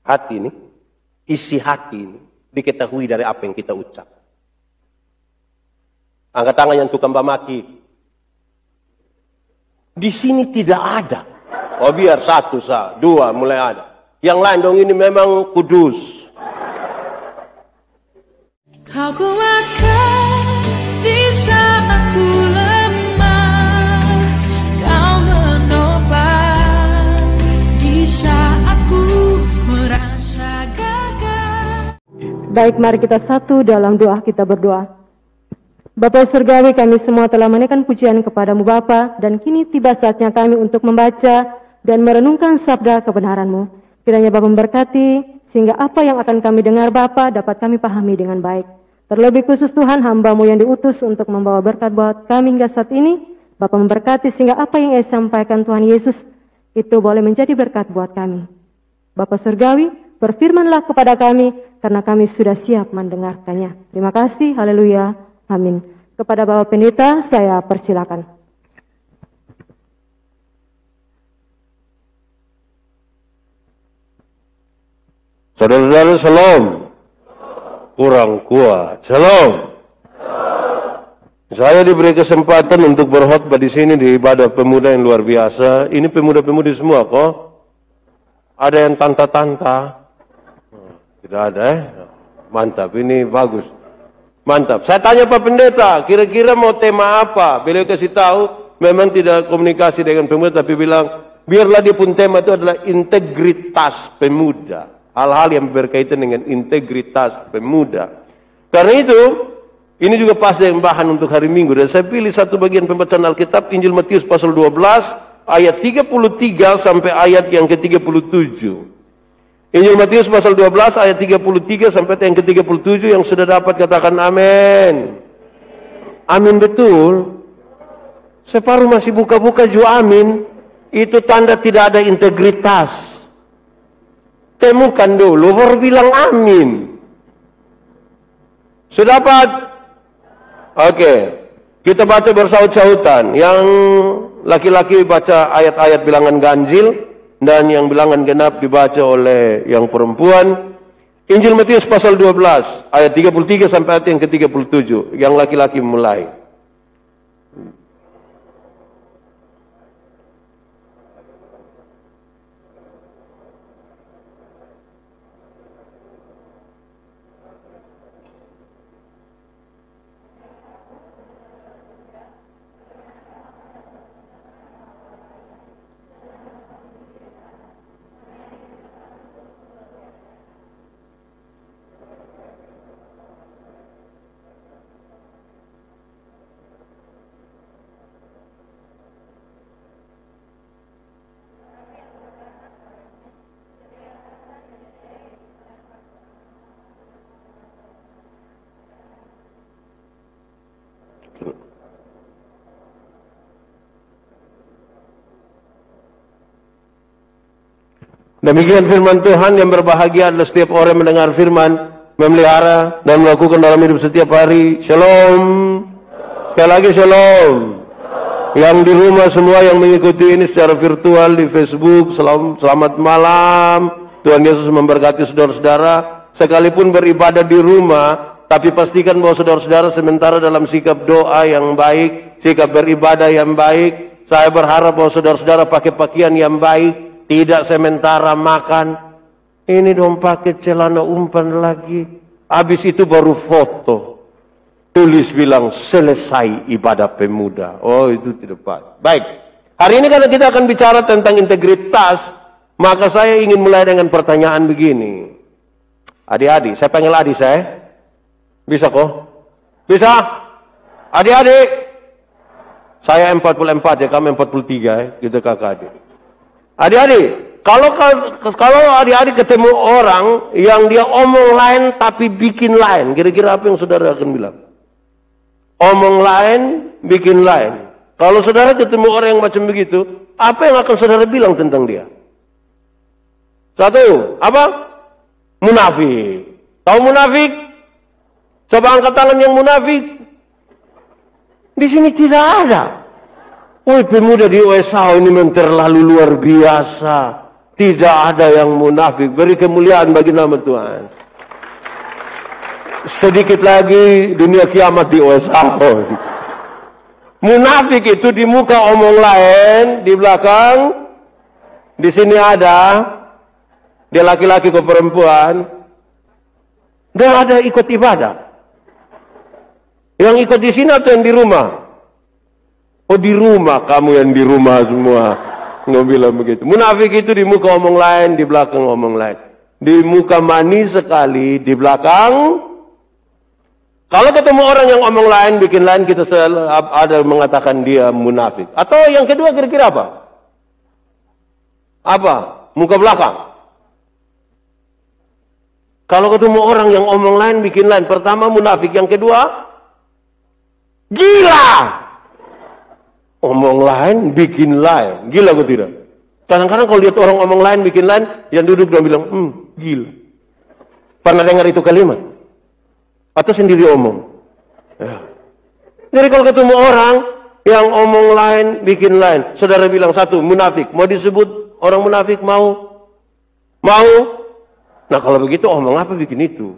hati ini, isi hati ini diketahui dari apa yang kita ucap. Angkat tangan yang tukang bamaki. Di sini tidak ada. Oh biar satu, dua mulai ada. Yang lain dong ini memang kudus. Kau kuatkan di saat ku lemah, kau menopang di saat ku merasa gagal. Baik, mari kita satu dalam doa, kita berdoa. Bapa Surgawi, kami semua telah menaikkan pujian kepadamu Bapa, dan kini tiba saatnya kami untuk membaca dan merenungkan sabda kebenaran-Mu. Kiranya Bapa memberkati, sehingga apa yang akan kami dengar Bapa dapat kami pahami dengan baik. Terlebih khusus Tuhan, hamba-Mu yang diutus untuk membawa berkat buat kami hingga saat ini, Bapa memberkati sehingga apa yang Ia sampaikan Tuhan Yesus itu boleh menjadi berkat buat kami. Bapa Surgawi, berfirmanlah kepada kami, karena kami sudah siap mendengarkannya. Terima kasih, haleluya. Amin. Kepada Bapak Pendeta, saya persilakan. Saudara-saudara, shalom. Kurang kuat. Shalom. Saya diberi kesempatan untuk berkhotbah di sini di ibadah pemuda yang luar biasa. Ini pemuda-pemudi semua kok. Ada yang tanta-tanta. Tidak ada Mantap, ini bagus. Mantap. Saya tanya Pak Pendeta, kira-kira mau tema apa? Beliau kasih tahu, memang tidak komunikasi dengan pemuda, tapi bilang, biarlah dia pun tema itu adalah integritas pemuda. Hal-hal yang berkaitan dengan integritas pemuda. Karena itu, ini juga pas dengan bahan untuk hari Minggu. Dan saya pilih satu bagian pembacaan Alkitab, Injil Matius pasal 12, ayat 33 sampai ayat yang ke-37. Injil Matius pasal 12 ayat 33 sampai yang ke-37, yang sudah dapat katakan amin. Amin betul. Separuh masih buka-buka juga amin. Itu tanda tidak ada integritas. Temukan dulu baru bilang amin. Sudah dapat? Oke. Kita baca bersaut-sautan. Yang laki-laki baca ayat-ayat bilangan ganjil, dan yang bilangan genap dibaca oleh yang perempuan. Injil Matius pasal 12 ayat 33 sampai ayat yang ke-37. Yang laki-laki mulai. Demikian firman Tuhan. Yang berbahagia adalah setiap orang yang mendengar firman, memelihara dan melakukan dalam hidup setiap hari. Shalom. Sekali lagi shalom. Yang di rumah semua yang mengikuti ini secara virtual di Facebook, selamat malam. Tuhan Yesus memberkati saudara-saudara. Sekalipun beribadah di rumah, tapi pastikan bahwa saudara-saudara sementara dalam sikap doa yang baik, sikap beribadah yang baik. Saya berharap bahwa saudara-saudara pakai pakaian yang baik. Tidak sementara makan, ini dong pakai celana umpan lagi. Habis itu baru foto. Tulis bilang selesai ibadah pemuda. Oh itu tidak pas. Baik, hari ini karena kita akan bicara tentang integritas, maka saya ingin mulai dengan pertanyaan begini. Adik-adik, saya panggil adik saya. Bisa kok? Bisa? Adik-adik? Saya 44 ya, kamu 43 ya, gitu kakak adik. Adik-adik, kalau adik-adik ketemu orang yang dia omong lain tapi bikin lain, kira-kira apa yang saudara akan bilang? Omong lain, bikin lain. Kalau saudara ketemu orang yang macam begitu, apa yang akan saudara bilang tentang dia? Satu, apa? Munafik. Tahu munafik? Coba angkat tangan yang munafik. Di sini tidak ada. Woi, pemuda di USA ini memang terlalu luar biasa. Tidak ada yang munafik. Beri kemuliaan bagi nama Tuhan. Sedikit lagi dunia kiamat di Osahon. Munafik itu di muka omong lain, di belakang. Di sini ada, dia laki-laki ke perempuan. Dan ada ikut ibadah. Yang ikut di sini atau yang di rumah? Oh, di rumah, kamu yang di rumah semua. Nggak bilang begitu. Munafik itu di muka omong lain, di belakang omong lain. Di muka manis sekali, di belakang. Kalau ketemu orang yang omong lain, bikin lain, kita selalu ada mengatakan dia munafik. Atau yang kedua kira-kira apa? Apa? Muka belakang. Kalau ketemu orang yang omong lain, bikin lain. Pertama munafik, yang kedua gila. Omong lain, bikin lain. Gila kok tidak? Kadang-kadang kalau lihat orang omong lain, bikin lain, yang duduk dan bilang, gila. Pernah dengar itu kalimat? Atau sendiri omong? Ya. Jadi kalau ketemu orang yang omong lain, bikin lain. Saudara bilang satu, munafik. Mau disebut orang munafik? Mau? Mau? Nah kalau begitu omong apa bikin itu?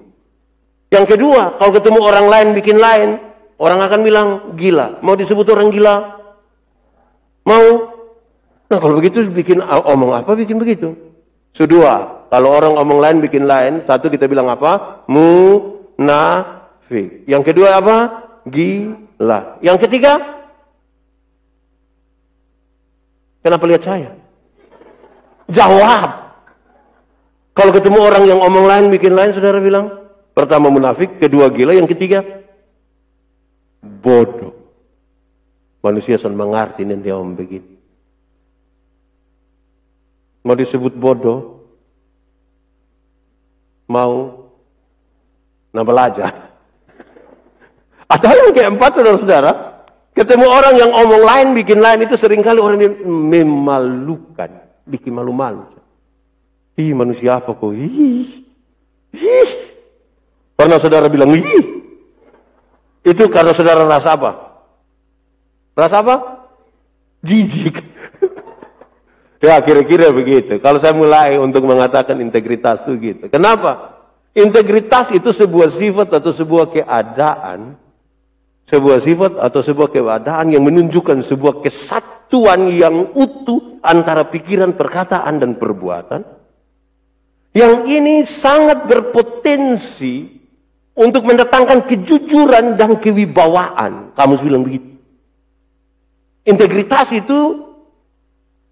Yang kedua, kalau ketemu orang lain, bikin lain. Orang akan bilang, gila. Mau disebut orang gila? Mau? Nah kalau begitu bikin omong apa bikin begitu? Kedua, kalau orang omong lain bikin lain, satu kita bilang apa? Munafik. Yang kedua apa? Gila. Yang ketiga? Kenapa lihat saya? Jawab. Kalau ketemu orang yang omong lain bikin lain, saudara bilang, pertama munafik, kedua gila, yang ketiga bodoh. Manusia sudah mengerti dan dia omong begini. Mau disebut bodoh? Mau? Nah belajar. Atau yang keempat, saudara-saudara, ketemu orang yang omong lain, bikin lain, itu seringkali orang yang memalukan, bikin malu-malu. Ih, manusia apa kok? Ih. Pernah saudara bilang, ih. Itu karena saudara rasa apa? Rasa apa? Jijik. Ya kira-kira begitu. Kalau saya mulai untuk mengatakan integritas itu gitu. Kenapa? Integritas itu sebuah sifat atau sebuah keadaan. Sebuah sifat atau sebuah keadaan yang menunjukkan sebuah kesatuan yang utuh antara pikiran, perkataan, dan perbuatan. Yang ini sangat berpotensi untuk mendatangkan kejujuran dan kewibawaan. Kamu bilang begitu. Integritas itu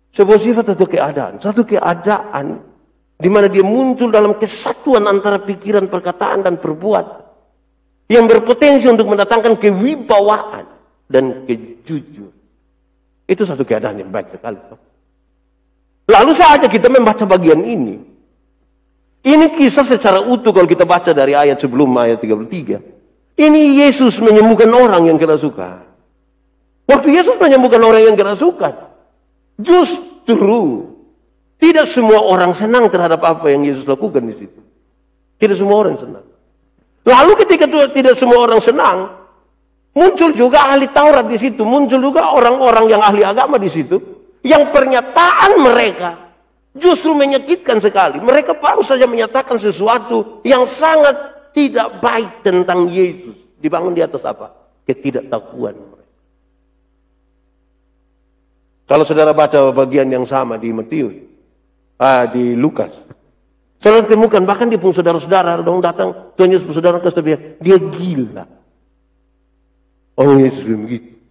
sebuah sifat atau keadaan. Satu keadaan di mana dia muncul dalam kesatuan antara pikiran, perkataan, dan perbuatan. Yang berpotensi untuk mendatangkan kewibawaan dan kejujuran. Itu satu keadaan yang baik sekali. Lalu saja kita membaca bagian ini. Ini kisah secara utuh kalau kita baca dari ayat sebelum ayat 33. Ini Yesus menyembuhkan orang yang kerasukan. Waktu Yesus menyembuhkan orang yang kerasukan, justru tidak semua orang senang terhadap apa yang Yesus lakukan di situ. Tidak semua orang senang. Lalu ketika tidak semua orang senang, muncul juga ahli Taurat di situ, muncul juga orang-orang yang ahli agama di situ, yang pernyataan mereka justru menyakitkan sekali. Mereka baru saja menyatakan sesuatu yang sangat tidak baik tentang Yesus. Dibangun di atas apa? Ketidaktahuan mereka. Kalau saudara baca bagian yang sama di Matius, di Lukas, saudara temukan bahkan di pun saudara-saudara dong datang, Tuhan Yesus saudara kasih dia gila. Oh Yesus begitu.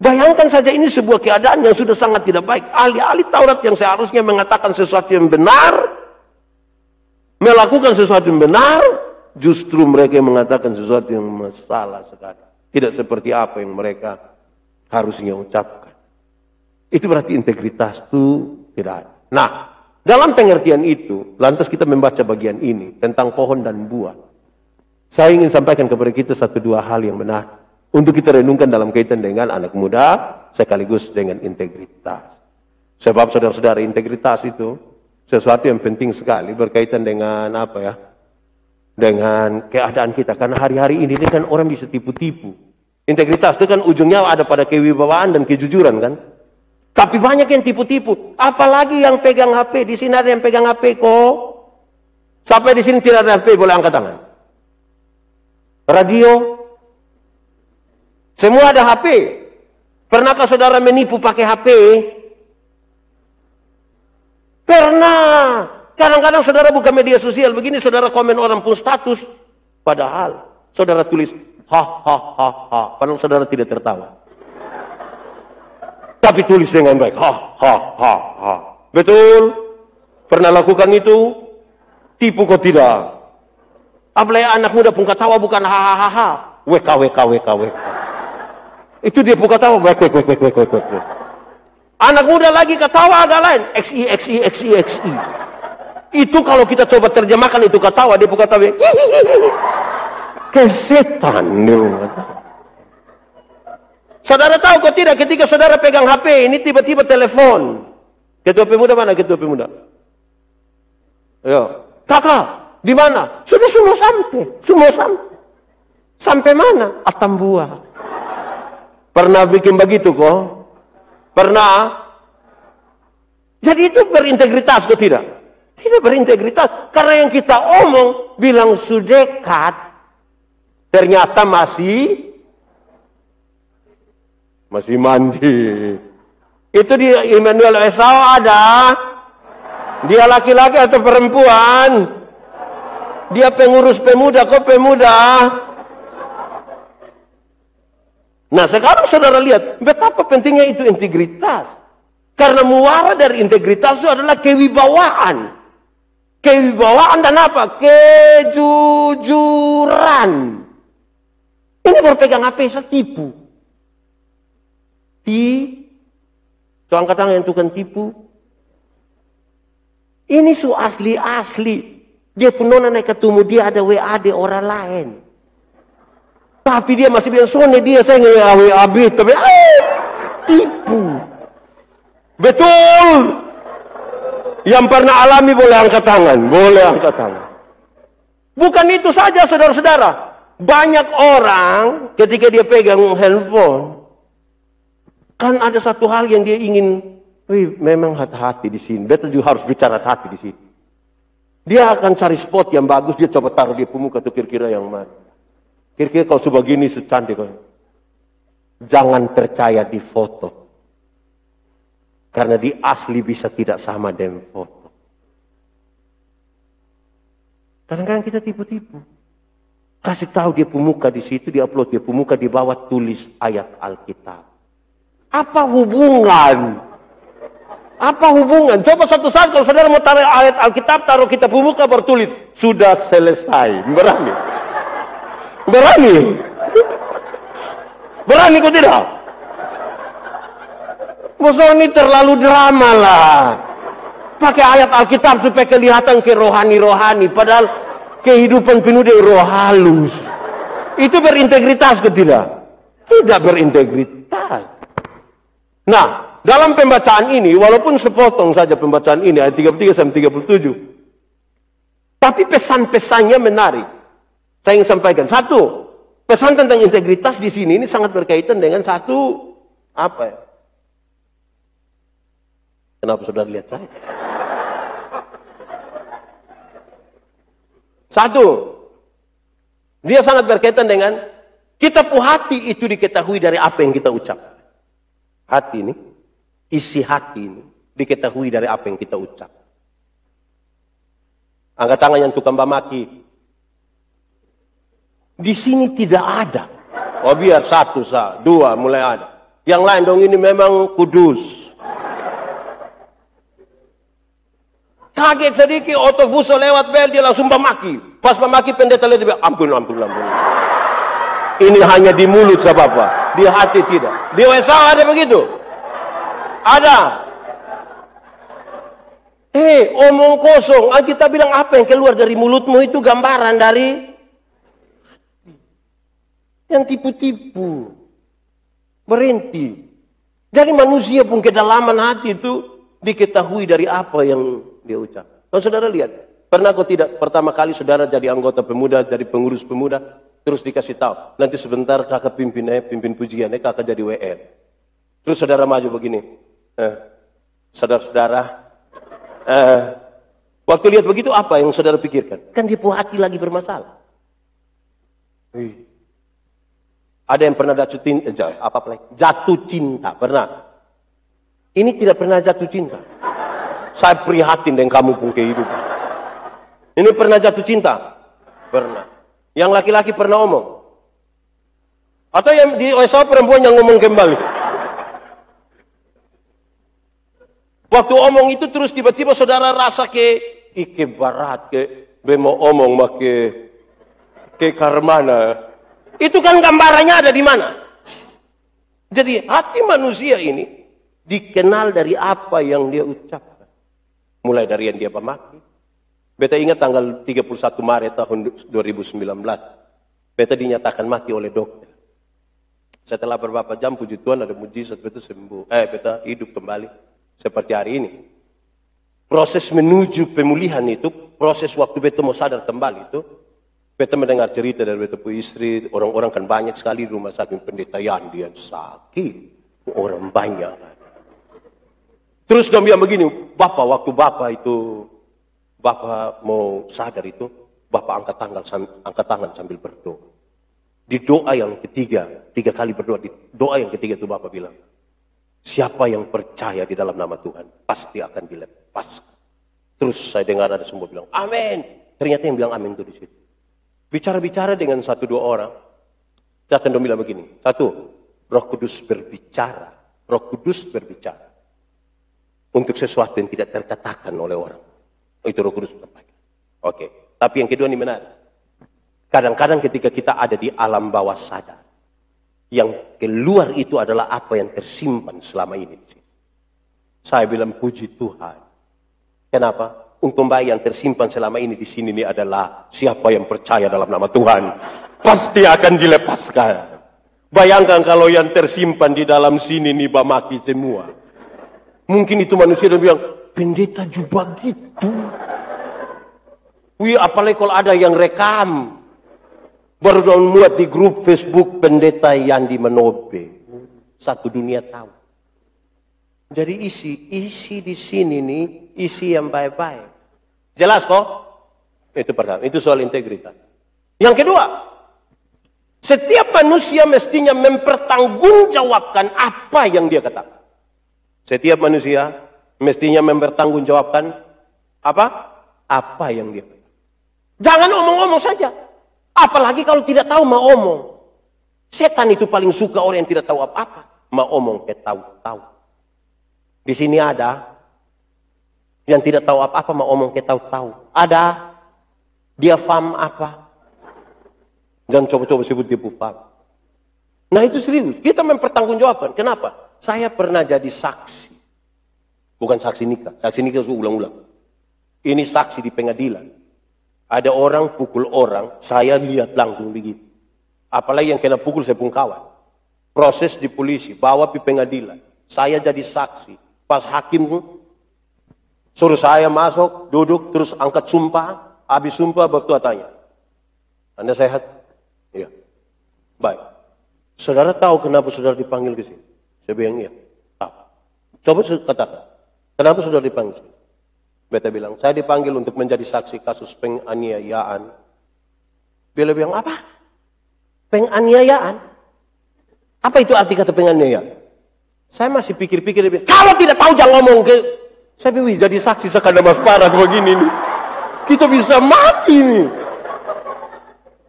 Bayangkan saja ini sebuah keadaan yang sudah sangat tidak baik. Ahli-ahli Taurat yang seharusnya mengatakan sesuatu yang benar, melakukan sesuatu yang benar, justru mereka yang mengatakan sesuatu yang salah sekali. Tidak seperti apa yang mereka harusnya ucapkan. Itu berarti integritas itu tidak ada. Nah, dalam pengertian itu, lantas kita membaca bagian ini tentang pohon dan buah. Saya ingin sampaikan kepada kita satu dua hal yang benar. Untuk kita renungkan dalam kaitan dengan anak muda, sekaligus dengan integritas. Sebab saudara-saudara, integritas itu sesuatu yang penting sekali berkaitan dengan apa ya? Dengan keadaan kita. Karena hari-hari ini kan orang bisa tipu-tipu. Integritas itu kan ujungnya ada pada kewibawaan dan kejujuran kan? Tapi banyak yang tipu-tipu. Apalagi yang pegang HP. Di sini ada yang pegang HP kok. Sampai di sini tidak ada HP, boleh angkat tangan. Radio. Semua ada HP. Pernahkah saudara menipu pakai HP? Pernah. Kadang-kadang saudara buka media sosial begini, saudara komen orang pun status. Padahal saudara tulis ha ha ha ha. Padahal saudara tidak tertawa. Tapi tulis dengan baik. Ha, ha, ha, ha. Betul? Pernah lakukan itu? Tipu kok tidak? Apalagi anak muda pun ketawa bukan ha, ha, ha, ha. WK, WK, WK, WK. Itu dia pun ketawa. Wek, wek, wek, wek, wek, wek. Anak muda lagi ketawa agak lain. XI, XI, XI, XI. Itu kalau kita coba terjemahkan itu ketawa. Dia pun ketawa. Kesetan. Saudara tahu kok tidak ketika saudara pegang HP ini tiba-tiba telepon. Ketua Pemuda mana Ketua Pemuda? Ayo. Kakak, di mana? Sudah semua sampai. Semua sampai. Sampai mana? Atambua. Pernah bikin begitu kok? Pernah? Jadi itu berintegritas kok tidak? Tidak berintegritas. Karena yang kita omong bilang sudekat. Ternyata masih mandi. Itu di Immanuel Esau ada. Dia laki-laki atau perempuan? Dia pengurus pemuda, kok pemuda? Nah sekarang saudara lihat betapa pentingnya itu integritas. Karena muara dari integritas itu adalah kewibawaan. Kewibawaan dan apa? Kejujuran. Ini berpegang HP saya tipu. Itu angkat tangan yang tukang tipu. Ini su asli-asli. Dia pun nona naik ketemu dia ada WA di orang lain. Tapi dia masih bilang sone dia saya nge-WA tapi tipu. Betul. Yang pernah alami boleh angkat tangan, boleh angkat tangan. Bukan itu saja saudara-saudara. Banyak orang ketika dia pegang handphone kan ada satu hal yang dia ingin, memang hati-hati di sini. Beta juga harus bicara hati di sini. Dia akan cari spot yang bagus, dia coba taruh di muka tuh kira-kira yang mana. Kira-kira kalau sebegini secantik kau. Jangan percaya di foto. Karena di asli bisa tidak sama dengan foto. Kadang-kadang kita tipu-tipu. Kasih tahu dia pemuka di situ, dia upload dia pemuka di bawah tulis ayat Alkitab. Apa hubungan? Apa hubungan? Coba suatu saat kalau saudara mau taruh ayat Alkitab, taruh kita pemuka bertulis sudah selesai. Berani? Berani? Berani kok tidak? Musuh ini terlalu drama lah. Pakai ayat Alkitab supaya kelihatan ke rohani-rohani. Padahal kehidupan penuh dengan roh halus. Itu berintegritas ke tidak? Tidak berintegritas. Nah, dalam pembacaan ini, walaupun sepotong saja pembacaan ini, ayat 33 sampai 37. Tapi pesan-pesannya menarik. Saya ingin sampaikan. Satu, pesan tentang integritas di sini ini sangat berkaitan dengan satu, apa ya? Kenapa saudara lihat saya? Satu, dia sangat berkaitan dengan kita hati itu diketahui dari apa yang kita ucap. Hati ini, isi hati ini diketahui dari apa yang kita ucap. Angkat tangan yang tukang maki. Di sini tidak ada. Oh biar satu, dua mulai ada. Yang lain dong ini memang kudus. Kaget sedikit, otofuso lewat bel dia langsung pemaki. Pas pemaki pendeta lihat dia ampun. Ini hanya di mulut sebab di hati tidak. Di Esau ada begitu? Ada. Omong kosong. Kita bilang apa yang keluar dari mulutmu itu gambaran dari yang tipu-tipu. Berhenti. Jadi manusia pun kedalaman hati itu diketahui dari apa yang dia ucap. Kalau saudara lihat, pernah kau tidak pertama kali saudara jadi anggota pemuda, jadi pengurus pemuda, terus dikasih tahu, nanti sebentar kakak pimpin pujiannya, kakak jadi WR. Terus saudara maju begini, Saudara-saudara, waktu lihat begitu apa yang saudara pikirkan? Kan dia hati lagi bermasalah. Ada yang pernah jatuh cinta, pernah? Ini tidak pernah jatuh cinta. Saya prihatin dengan kamu pun kehidupan. Ini pernah jatuh cinta? Pernah. Yang laki-laki pernah omong? Atau yang di OSA perempuan yang ngomong kembali? Waktu omong itu terus tiba-tiba saudara rasa ke barat mau omong ke karmana. Itu kan gambarannya ada di mana? Jadi hati manusia ini dikenal dari apa yang dia ucapkan. Mulai dari yang dia pemaki. Beta ingat tanggal 31 Maret tahun 2019. Beta dinyatakan mati oleh dokter. Setelah beberapa jam, puji Tuhan ada mujizat, beta sembuh. Beta hidup kembali seperti hari ini. Proses menuju pemulihan itu, proses waktu beta mau sadar kembali itu, beta mendengar cerita dari beta punya istri, orang-orang kan banyak sekali di rumah sakit, pendeta Yandi yang sakit, orang banyak. Terus dia bilang begini, Bapak, waktu Bapak mau sadar itu, Bapak angkat tangan sambil berdoa. Di doa yang ketiga, 3 kali berdoa, di doa yang ketiga itu Bapak bilang, siapa yang percaya di dalam nama Tuhan, pasti akan dilepaskan. Terus saya dengar ada semua bilang, amin. Ternyata yang bilang amin itu di situ. Bicara-bicara dengan 1-2 orang, datang dan bilang begini, 1, Roh Kudus berbicara. Roh Kudus berbicara. Untuk sesuatu yang tidak terkatakan oleh orang. Itu Roh Kudus sampaikan. Oke. Tapi yang kedua ini menarik. Kadang-kadang ketika kita ada di alam bawah sadar, yang keluar itu adalah apa yang tersimpan selama ini. Saya bilang puji Tuhan. Kenapa? Umpama yang tersimpan selama ini di sini ini adalah siapa yang percaya dalam nama Tuhan pasti akan dilepaskan. Bayangkan kalau yang tersimpan di dalam sini nih bamaki semua. Mungkin itu manusia yang bilang, pendeta juga gitu. Wih, apalagi kalau ada yang rekam. Baru dong muat di grup Facebook pendeta Yandi Manobe. Satu dunia tahu. Jadi isi di sini nih, isi yang baik-baik. Jelas kok? Itu pertama, itu soal integritas. Yang kedua, setiap manusia mestinya mempertanggungjawabkan apa yang dia katakan. Setiap manusia mestinya mempertanggungjawabkan apa? Apa yang dia katakan. Jangan omong-omong saja. Apalagi kalau tidak tahu mau omong. Setan itu paling suka orang yang tidak tahu apa-apa. Mau omong ke tahu-tahu. Di sini ada yang tidak tahu apa-apa mau omong ke tahu-tahu. Ada. Dia faham apa? Jangan coba-coba sebut dia paham. Nah itu serius. Kita mempertanggungjawabkan. Kenapa? Saya pernah jadi saksi. Bukan saksi nikah. Saksi nikah sudah ulang-ulang. Ini saksi di pengadilan. Ada orang pukul orang, saya lihat langsung begitu. Apalagi yang kena pukul saya pun kawan. Proses di polisi, bawa di pengadilan. Saya jadi saksi. Pas hakim suruh saya masuk, duduk, terus angkat sumpah. Habis sumpah, bertua tanya. Anda sehat? Iya. Baik. Saudara tahu kenapa saudara dipanggil ke sini? Saya bilang iya. Tahu. Coba katakan. Kenapa saudara dipanggil sini? Beta bilang, saya dipanggil untuk menjadi saksi kasus penganiayaan. Beliau bilang, apa? Penganiayaan? Apa itu arti kata penganiayaan? Saya masih pikir-pikir, kalau tidak tahu jangan ngomong ke... Saya bilang, jadi saksi sekadar mas parah begini nih. Kita bisa mati nih.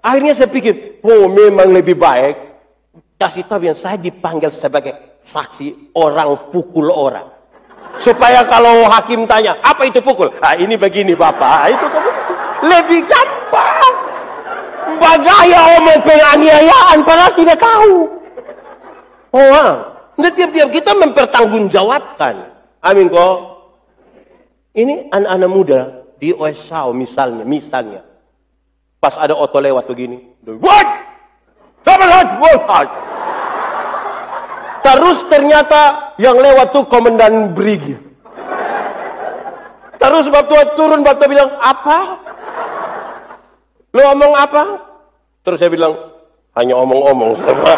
Akhirnya saya pikir, oh memang lebih baik. Kasih tahu yang saya dipanggil sebagai saksi orang pukul orang. Supaya kalau hakim tanya, apa itu pukul? Ah ini begini Bapak, itu lebih gampang. Bagaya omong penganiayaan padahal tidak tahu. Oh, tiap-tiap kita mempertanggungjawabkan. Amin kok. Ini anak-anak muda di OSAO misalnya. Pas ada oto lewat begini. What? Terus ternyata yang lewat tuh komandan brigif. Terus waktu turun, waktu bilang, apa? Lo omong apa? Terus saya bilang, hanya omong-omong sama.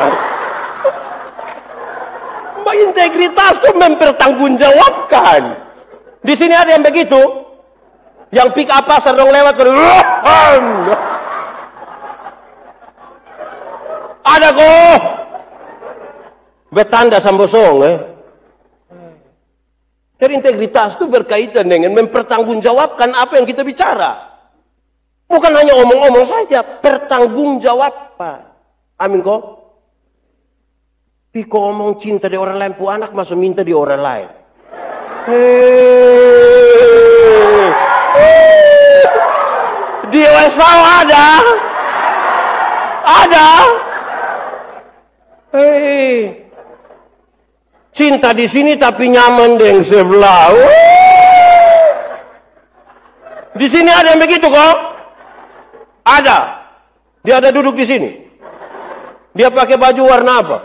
integritas itu mempertanggungjawabkan. Di sini ada yang begitu, yang pick up pasar dong lewat, ada kok, betanda sambosong. Jadi integritas itu berkaitan dengan mempertanggungjawabkan apa yang kita bicara. Bukan hanya omong-omong saja, pertanggungjawaban. Amin kok. Piko omong cinta di orang lain, pu anak masuk minta di orang lain. Di Esau ada. Cinta di sini tapi nyaman di yang sebelah. Di sini ada yang begitu kok? Ada. Dia ada duduk di sini. Dia pakai baju warna apa?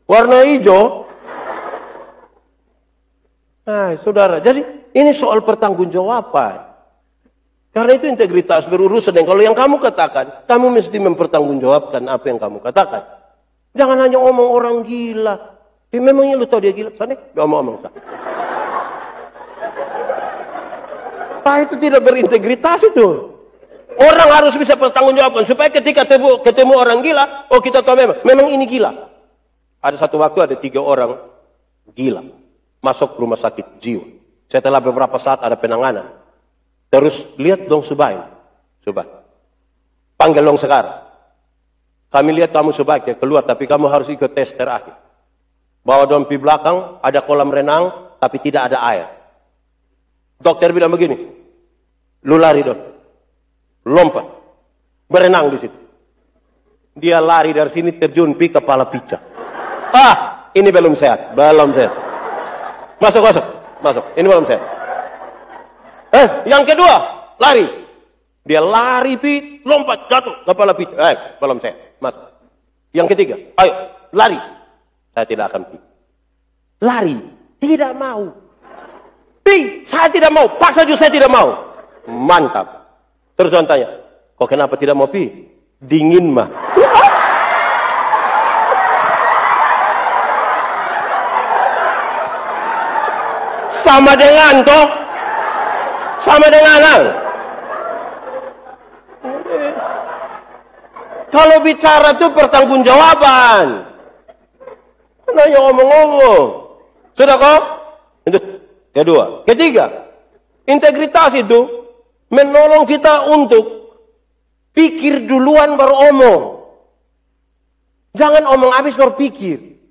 Warna hijau. Nah, saudara, jadi ini soal pertanggungjawaban. Karena itu integritas berurusan dengan kalau yang kamu katakan, kamu mesti mempertanggungjawabkan apa yang kamu katakan. Jangan hanya omong orang gila. Memangnya lu tahu dia gila? Sana, dia omong-omong. Nah, itu tidak berintegritas itu. Orang harus bisa pertanggungjawabkan supaya ketika ketemu orang gila, oh kita tahu memang ini gila. Ada satu waktu ada 3 orang gila masuk rumah sakit jiwa. Setelah beberapa saat ada penanganan. Terus lihat dong Subain. Panggil dong sekarang. Kami lihat kamu sebaiknya keluar, tapi kamu harus ikut tes terakhir. Bawa dong di belakang, ada kolam renang, tapi tidak ada air. Dokter bilang begini, lu lari dong. Lompat. Berenang di situ. Dia lari dari sini terjun pi kepala picah. Ini belum sehat. Masuk. Ini belum sehat. Yang kedua, lari. Dia lari pi, lompat, jatuh, kepala picah. Belum sehat. Masuk. Yang ketiga, ayo, lari. Saya tidak akan pi. Lari. Tidak mau. Pi, saya tidak mau. Paksa juga saya tidak mau. Mantap. Terus orang tanya, kok kenapa tidak mau pi? Dingin mah. Sama dengan toh. Sama dengan. Kalau bicara itu pertanggungjawaban. Nanya ngomong-ngomong. Sudah kok? Itu kedua. Ketiga, integritas itu menolong kita untuk pikir duluan baru omong. Jangan omong habis baru pikir.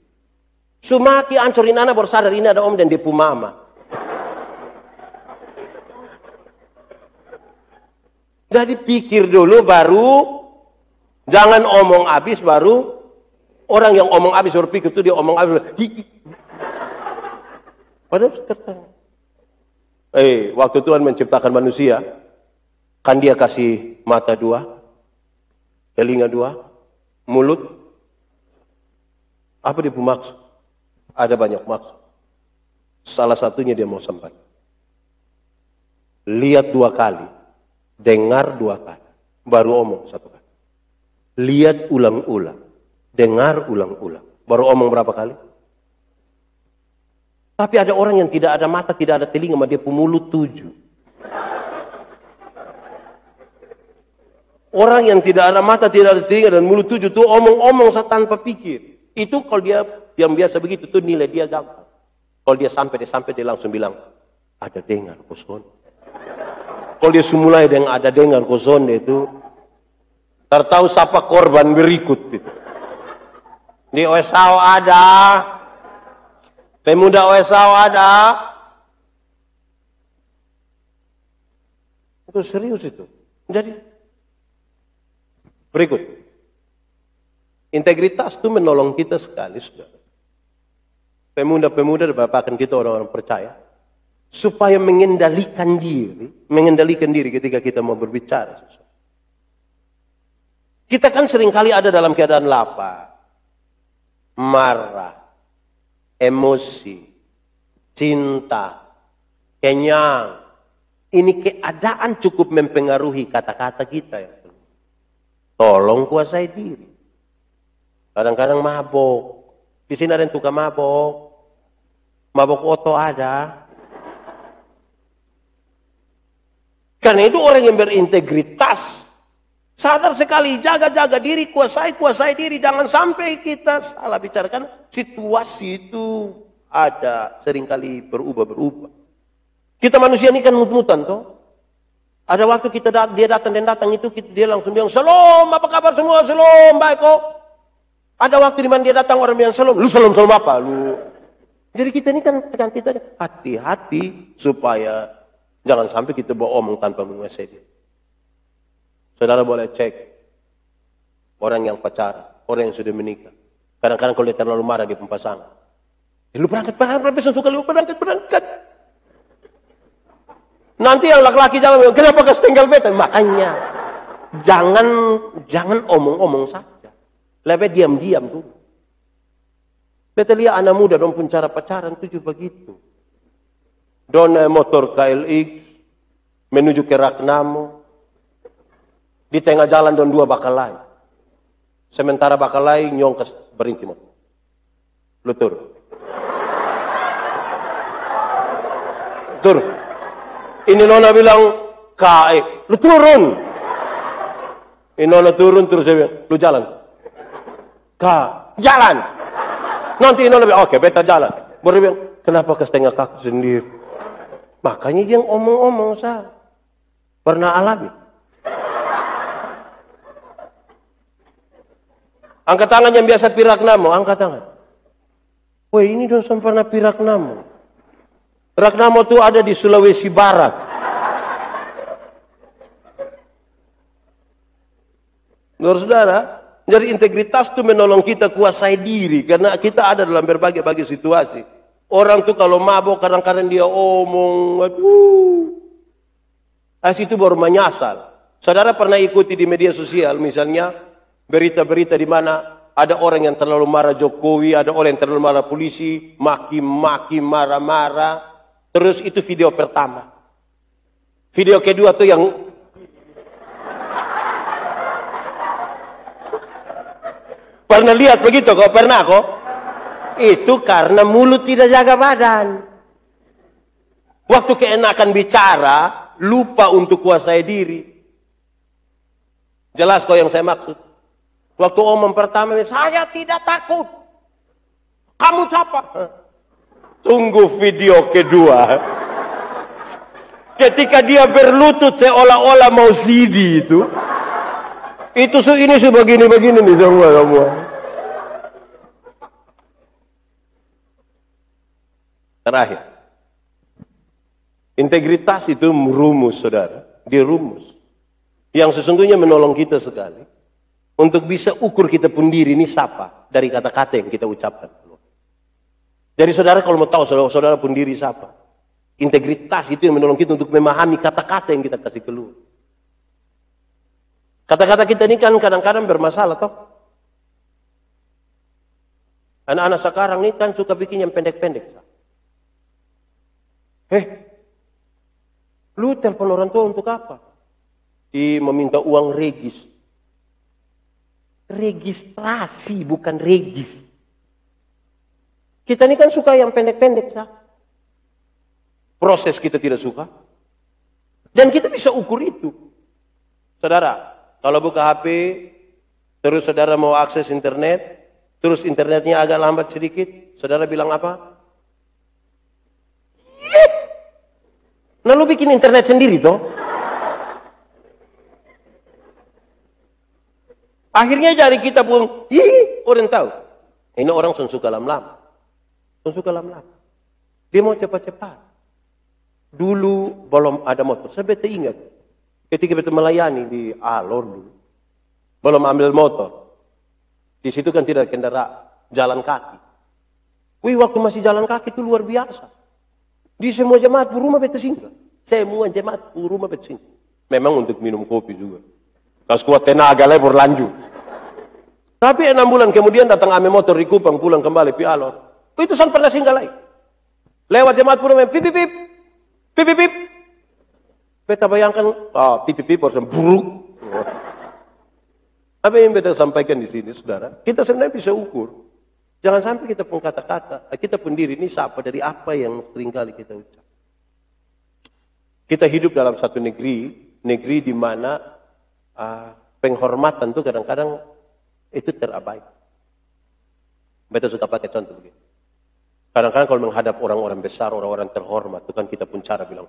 Sumaki ancurin anak baru sadar ini ada om dan dia pu mama. Jadi pikir dulu baru, jangan omong habis baru. Orang yang omong habis baru pikir itu dia omong habis. Padahal sekarang. Waktu Tuhan menciptakan manusia, kan dia kasih mata 2, telinga 2, mulut. Apa dia maksud? Ada banyak maksud. Salah satunya dia mau sampaikan. Lihat 2 kali, dengar 2 kali, baru omong 1 kali. Lihat ulang-ulang, dengar ulang-ulang, baru omong berapa kali? Tapi ada orang yang tidak ada mata, tidak ada telinga, dia punya mulut 7. Orang yang tidak ada mata, tidak ada telinga, dan mulut 7 itu omong-omong tanpa pikir. Itu kalau dia yang biasa begitu, tuh nilai dia gampang. Kalau dia sampai dia langsung bilang, ada dengar koson. Kalau dia semulai dengan ada dengar koson, itu tertahu siapa korban berikut. Itu. Di Esau ada. Pemuda Esau ada. Itu serius itu. Jadi berikut. Integritas itu menolong kita sekali, saudara. Pemuda-pemuda bahkan kita orang-orang percaya supaya mengendalikan diri ketika kita mau berbicara. Kita kan seringkali ada dalam keadaan lapar, marah, emosi, cinta, kenyang. Ini keadaan cukup mempengaruhi kata-kata kita yang tolong kuasai diri. Kadang-kadang mabok, Di sini ada yang tukang mabok. Mabok oto ada. Karena itu orang yang berintegritas. Sadar sekali, jaga-jaga diri, kuasai diri. Jangan sampai kita salah bicarakan. Situasi itu ada seringkali berubah-berubah. Kita manusia ini kan mut-mutan toh. Ada waktu dia datang itu dia langsung bilang, "Shalom, apa kabar semua? Shalom, baik kok." Ada waktu di mana dia datang orang bilang, "Shalom." Lu shalom apa lu? Jadi kita ini kan tekan kita hati-hati supaya jangan sampai kita bohong tanpa menguasai dia. Saudara boleh cek orang yang pacaran, orang yang sudah menikah. Kadang-kadang kalau dia terlalu marah di pasangan. Lu berangkat, besok suka lu berangkat. Nanti yang laki-laki jangan bilang, kenapa kau tinggal beta? Makanya, jangan omong-omong saja. Lebih diam-diam tuh. Beta lihat anak muda dong pun cara pacaran tuh juga begitu. Don motor KLX menuju ke Ragnamo. Di tengah jalan don dua bakalai. Sementara bakalai nyongkes berhenti motor. Lu tur. Ini nona bilang, "Kae, lu turun." Ini nona turun terus saya bilang, "Lu jalan." Jalan. Nanti nona bilang, "Oke, beta jalan." Baru bilang, "Kenapa ke setengah kaki sendiri?" Makanya dia ngomong-ngomong saya. Pernah alami. Angkat tangan yang biasa pirak namo, angkat tangan. Woi, ini dong pernah pirak namo. Ragnamo itu ada di Sulawesi Barat. Saudara, jadi integritas itu menolong kita kuasai diri. Karena kita ada dalam berbagai situasi. Orang tuh kalau mabok kadang-kadang dia omong, aduh. Itu baru menyasar. Saudara pernah ikuti di media sosial misalnya, berita-berita di mana ada orang yang terlalu marah Jokowi, ada orang yang terlalu marah polisi, maki-maki, marah-marah. Terus itu video pertama. Video kedua tuh yang pernah lihat begitu kok? Pernah kok? Itu karena mulut tidak jaga badan. Waktu keenakan bicara, lupa untuk kuasai diri. Jelas kok yang saya maksud. Waktu omong pertama, saya tidak takut. Kamu siapa? Tunggu video kedua. Ketika dia berlutut seolah-olah mau sidi itu ini begini nih semua. Terakhir. Integritas itu merumus, saudara. Dia rumus. Yang sesungguhnya menolong kita sekali. Untuk bisa ukur kita pun diri ini siapa. Dari kata-kata yang kita ucapkan. Jadi saudara kalau mau tahu saudara pun diri siapa. Integritas itu yang menolong kita untuk memahami kata-kata yang kita kasih keluar. Kata-kata kita ini kan kadang-kadang bermasalah toh. Anak-anak sekarang ini kan suka bikin yang pendek-pendek. Lu telepon orang tua untuk apa? Meminta uang registrasi bukan regis. Kita ini kan suka yang pendek-pendek, sah. Proses kita tidak suka. Dan kita bisa ukur itu. Saudara, kalau buka HP, terus saudara mau akses internet, terus internetnya agak lambat sedikit, saudara bilang apa? Lalu bikin internet sendiri toh. Akhirnya jari kita pun, orang tahu. Ini orang suka lam-lam. Suka lam-lam. Dia mau cepat-cepat. Dulu belum ada motor. Saya bete ingat. Ketika bete melayani di Alor dulu. Belum ambil motor. Di situ kan tidak kendaraan. Jalan kaki. Waktu masih jalan kaki itu luar biasa. Di semua jemaat rumah bete singgah. Semua jemaat rumah bete singgah. Memang untuk minum kopi juga. Kalau kuat tenaga lebur lanjut. Tapi 6 bulan kemudian datang ambil motor di Kupang. Pulang kembali pi Alor. Itu san pernah singgah lagi. Lewat jemaat pun pip pip pip. Pip pip pip. Beta bayangkan, pip pip pip harus buruk. Apa yang beta sampaikan di sini, saudara? Kita sebenarnya bisa ukur. Jangan sampai kita pun kata-kata, kita pun diri ini siapa dari apa yang seringkali kita ucap. Kita hidup dalam satu negeri di mana penghormatan itu kadang-kadang itu terabaikan. Beta suka pakai contoh begini. Kadang-kadang kalau menghadap orang-orang besar, orang-orang terhormat, itu kan kita pun cara bilang,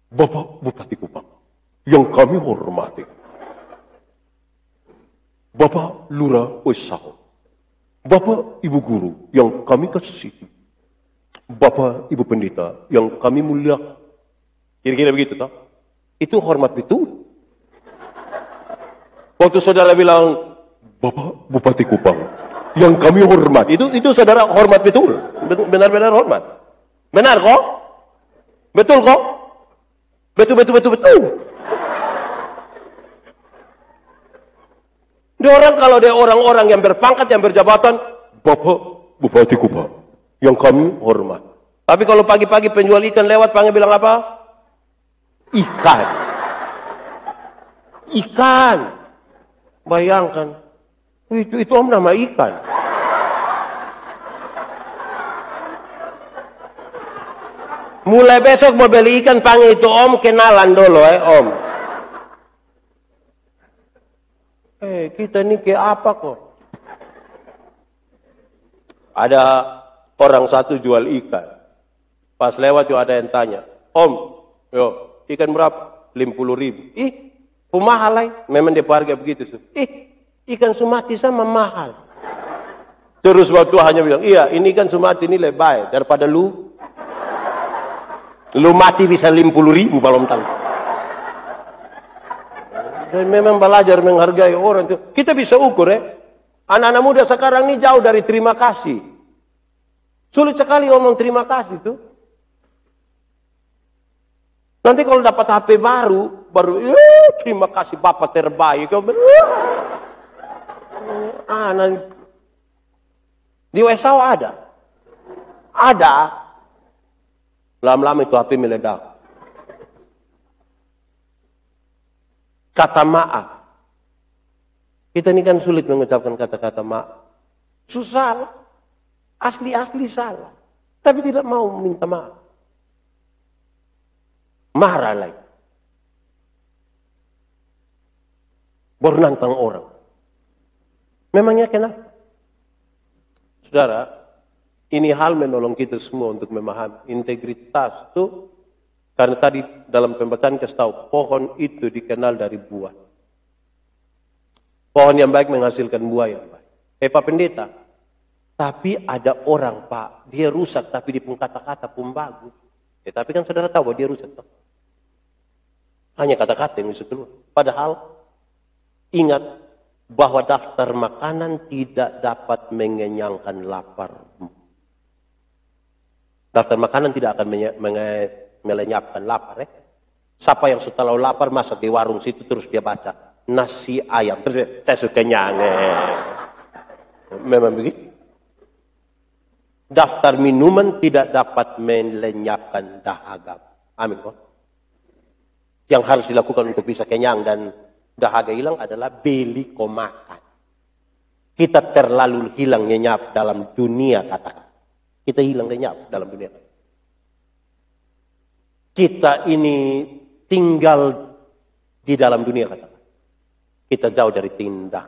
Bapak Bupati Kupang, yang kami hormati. Bapak Lurah Wesau. Bapak Ibu Guru yang kami kasihi. Bapak Ibu Pendeta yang kami muliakan. Kira-kira begitu toh? Itu hormat betul. Waktu saudara bilang, Bapak Bupati Kupang yang kami hormat. Itu saudara hormat betul. Benar-benar hormat. Benar kok? Betul kok? Betul. Kalau ada orang-orang yang berpangkat, yang berjabatan, Bapak Bupati Kupang yang kami hormat. Tapi kalau pagi-pagi penjual ikan lewat, panggil bilang apa? Ikan. Bayangkan. Itu om nama ikan. Mulai besok mau beli ikan, panggil itu om, kenalan dulu om. Kita ini kayak apa kok? Ada orang satu jual ikan. Pas lewat juga ada yang tanya, Om, ikan berapa? 50.000. Pemahal lah. Memang dia harga begitu. Ikan sumati sama mahal. Terus waktu hanya bilang, iya ini ikan sumati ini lebih baik daripada lu mati bisa 50.000 malam tahu. Dan memang belajar menghargai orang itu. Kita bisa ukur anak-anak muda sekarang ini jauh dari terima kasih. Sulit sekali ngomong terima kasih tuh. Nanti kalau dapat HP baru terima kasih Bapak terbaik. Nanti di Wesau ada. Lama-lama itu HP meledak. Kata maaf. Kita ini kan sulit mengucapkan kata-kata maaf. Susah. Asli-asli salah. Tapi tidak mau minta maaf. Marah lagi. Baru nantang orang. Memangnya kenapa? Saudara, ini hal menolong kita semua untuk memahami integritas itu. Karena tadi dalam pembacaan kasih tahu, pohon itu dikenal dari buah. Pohon yang baik menghasilkan buah yang baik. Pak Pendeta, tapi ada orang Pak, dia rusak tapi di kata-kata pun bagus. Tapi kan saudara tahu bahwa dia rusak. Hanya kata-kata yang bisa keluar. Padahal, ingat bahwa daftar makanan tidak dapat mengenyangkan laparmu. Daftar makanan tidak akan melenyapkan lapar. Siapa yang setelah lapar masak di warung situ terus dia baca nasi ayam terus saya suka kenyang. Memang begitu. Daftar minuman tidak dapat melenyapkan dahaga. Amin kok. Yang harus dilakukan untuk bisa kenyang dan dahaga hilang adalah beli kau makan. Kita terlalu hilang nyenyap dalam dunia katakan. Kita hilang lenyap dalam dunia. Kita ini tinggal di dalam dunia katakan. Kita jauh dari tindak.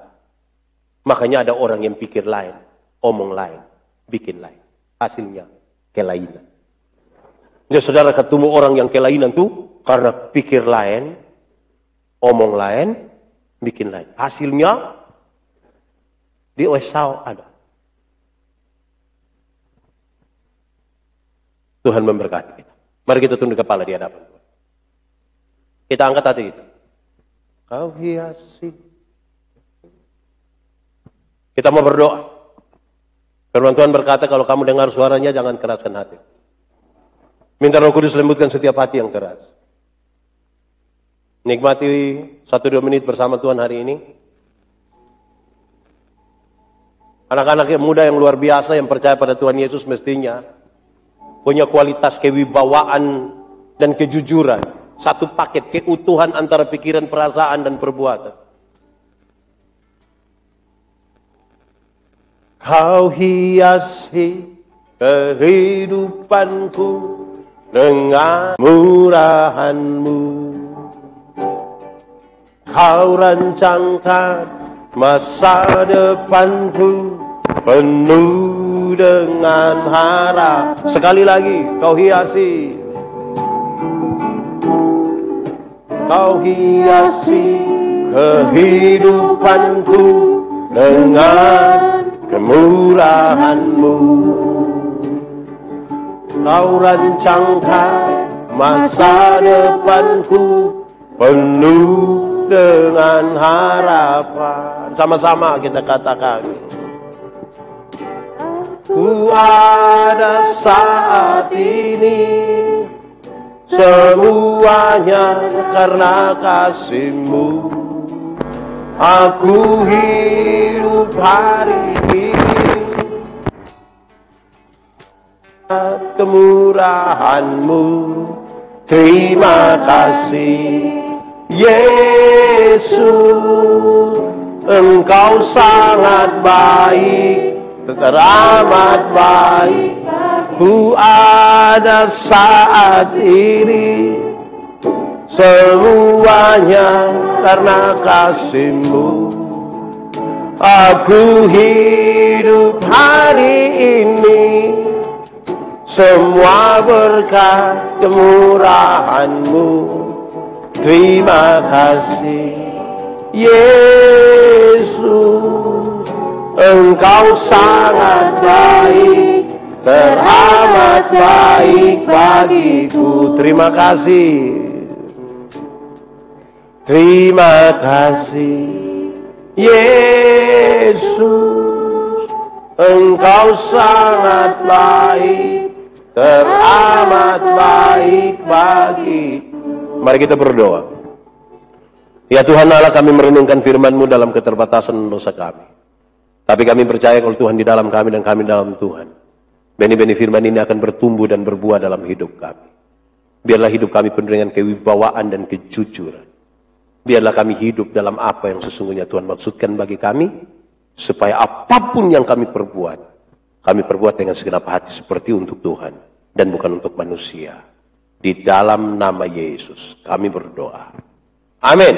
Makanya ada orang yang pikir lain, omong lain, bikin lain. Hasilnya kelainan. Jadi saudara ketemu orang yang kelainan tuh karena pikir lain, omong lain, bikin lain. Hasilnya di Wesau ada. Tuhan memberkati kita. Mari kita tunduk kepala di hadapan Tuhan. Kita angkat hati kita. Kau hiasi. Kita mau berdoa. Firman Tuhan berkata kalau kamu dengar suaranya jangan keraskan hati. Minta Roh Kudus lembutkan setiap hati yang keras. Nikmati 1-2 menit bersama Tuhan hari ini. Anak-anak yang muda yang luar biasa yang percaya pada Tuhan Yesus mestinya punya kualitas kewibawaan dan kejujuran. Satu paket keutuhan antara pikiran, perasaan, dan perbuatan. Kau hiasi kehidupanku dengan murahan-Mu. Kau rancangkan masa depanku penuh dengan harap. Sekali lagi, Kau hiasi. Kau hiasi kehidupanku dengan kemurahan-Mu. Kau rancangkan masa depanku penuh dengan harapan. Sama-sama kita katakan. Ku ada saat ini, semuanya karena kasih-Mu. Aku hidup hari ini, kemurahan-Mu. Terima kasih Yesus, Engkau sangat baik, teramat baik. Ku ada saat ini, semuanya karena kasih-Mu. Aku hidup hari ini, semua berkat kemurahan-Mu. Terima kasih Yesus, Engkau sangat baik, teramat baik bagiku. Terima kasih. Terima kasih Yesus, Engkau sangat baik, teramat baik bagiku. Mari kita berdoa. Ya Tuhan Allah, kami merenungkan firman-Mu dalam keterbatasan dosa kami. Tapi kami percaya kalau Tuhan di dalam kami dan kami dalam Tuhan, benih-benih firman ini akan bertumbuh dan berbuah dalam hidup kami. Biarlah hidup kami penuh dengan kewibawaan dan kejujuran. Biarlah kami hidup dalam apa yang sesungguhnya Tuhan maksudkan bagi kami, supaya apapun yang kami perbuat dengan segenap hati seperti untuk Tuhan dan bukan untuk manusia. Di dalam nama Yesus kami berdoa. Amin.